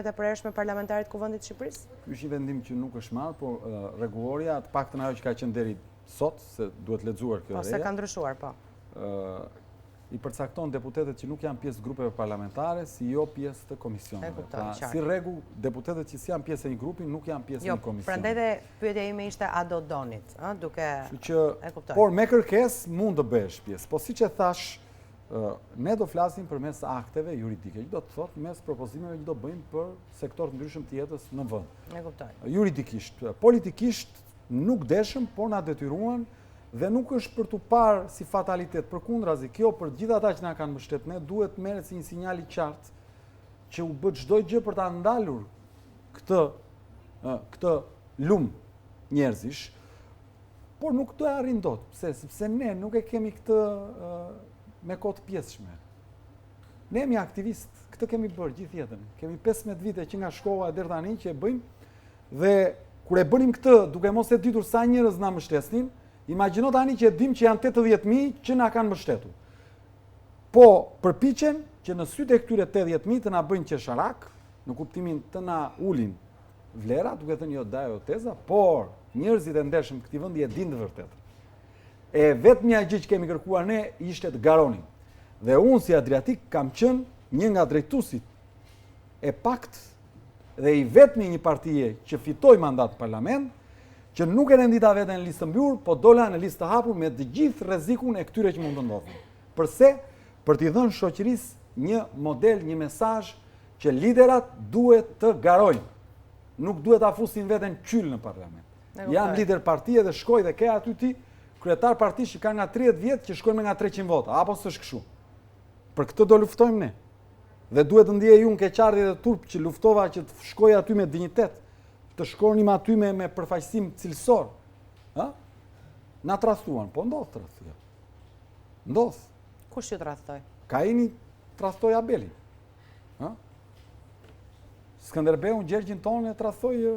komisionet e përhershme parlamentarit të Kuvendit të Shqipërisë? Ky është një vendim që nuk është marrë, por rregulloria, të paktën ajo që ka qenë deri sot, se duhet lexuar kjo. Po, se ka ndryshuar, po. I përcakton deputetët që nuk janë pjesë të grupeve parlamentare, si jo pjesë të komisioneve. Si rregull, deputetët që si janë pjesë e një grupi nuk janë pjesë e një komisioni. Prandaj dhe pyetja ime ishte a do donit, duke e kuptoj. Por me kërkesë mund të bëhesh pjesë. Po siç e thash, ne do flasim përmes akteve juridike, që do të thotë mes propozimeve që do bëjmë për sektor të ndryshëm të jetës në vend. E kuptoj. Juridikisht, politikisht nuk deshëm, por na detyruan. Dhe nuk është për të parë si fatalitet, përkundrazi, kjo për gjithë ata që na kanë mbështetur, ne duhet merret si një sinjal i qartë që u bë çdo gjë për ta ndalur këtë lum njerëzish, por nuk do e arrin dot. Pse? Sepse ne nuk e kemi këtë me kohë të pjesshme. Ne jemi aktivistë, këtë kemi bërë gjithë jetën. Kemi 15 vite që nga shkolla deri tani që e bëjmë, dhe kur e bënim këtë duke mos e ditur sa njerëz na mbështesnin, imagjino tani që e dim që janë 80.000 që na kanë mbështetur. Po përpiqen që në sytë e këtyre 80.000 të na bëjnë qesharak, në kuptimin të na ulin vlera, duke thënë jo dajo teza, por njerëzit e ndershëm të këtij vendi e dinë të vërtetë. E vetmja gjë që kemi kërkuar ne ishte të garonin. Dhe unë si Adriatik kam qenë një nga drejtuesit e pakt dhe i vetmi një partie që fitoi mandat në parlament, që nuk e rendita veten në listë mbyllur, po dola në listë të hapur me të gjithë rrezikun e këtyre që mund të ndodhin. Përse? Për t'i dhënë shoqërisë një model, një mesazh që liderat duhet të garojnë. Nuk duhet ta fusin veten qyl në parlament. Jam lider partie dhe shkoj dhe ke aty ti kryetar partish që ka nga 30 vjet që shkojnë me nga 300 vota, apo s'është kështu. Për këtë do luftojmë ne. Dhe duhet të ndjej unë keqardhje dhe turp që luftova që të shkoj aty me dinjitet, të shkonim aty me përfaqësim cilësor. Na tradhtuan, po ndodh tradhtia. Ndodh. Kush ju tradhtoi? Kaini tradhtoi Abelin. Skënderbeu Gjergjin tonë e tradhtoi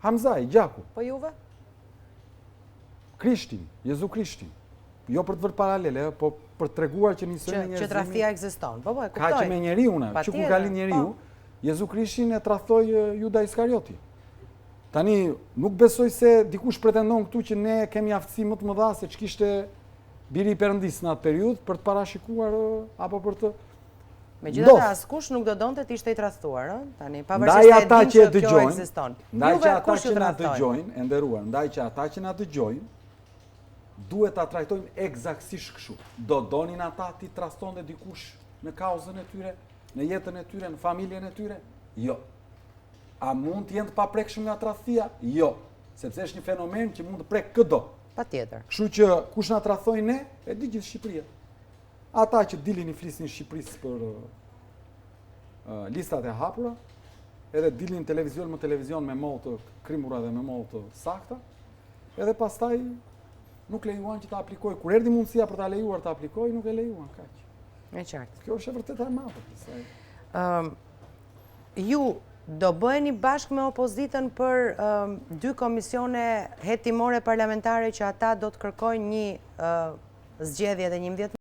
Hamzai, Gjaku. Po juve? Krishtin, Jezu Krishtin. Jo për të vërë paralele, po për të treguar që njësën e njerëzimi... Që tradhtia ekziston, po e kuptoj. Ka që me njeriuna, që kur ka lind njeriu, Jezu Krishtin e tradhtoi Juda Iskarioti. Tani, nuk besoj se dikush pretendon këtu që ne kemi aftësi më të mëdha se ç'kishte biri i Perëndis në atë periudhë për të parashikuar apo për të... Megjithatë askush nuk do donte të ishte i tradhtuar, tani pavarësisht se e dinë që kjo ekziston. Ndaj që ata që na dëgjojnë, e nderuar, ndaj që ata që na dëgjojnë, duhet ta trajtojnë eksaktësisht kështu. Do donin ata ti tradhtonte dikush në kauzën e tyre, në jetën e tyre, në familjen e tyre? Jo. A mund të jenë të paprekshëm nga tradhtia? Jo. Sepse është një fenomen që mund të prek çdo. Patjetër. Kështu që kush na tradhtojnë ne, e di gjithë Shqipëria. Ata që dilin i flisnin Shqipërisë për listat e hapura, edhe dilin televizion më televizion me mollë të krimura dhe me mollë të sakta, edhe pastaj nuk lejuan që ta aplikoj. Kur erdhi mundësia për ta lejuar ta aplikoj, nuk e lejuan kaq. E qartë. Kjo është e vërtetë e madhe. Ju do bëheni bashkë me opozitën për 2 komisione hetimore parlamentare që ata do të kërkojnë një zgjedhje dhe 11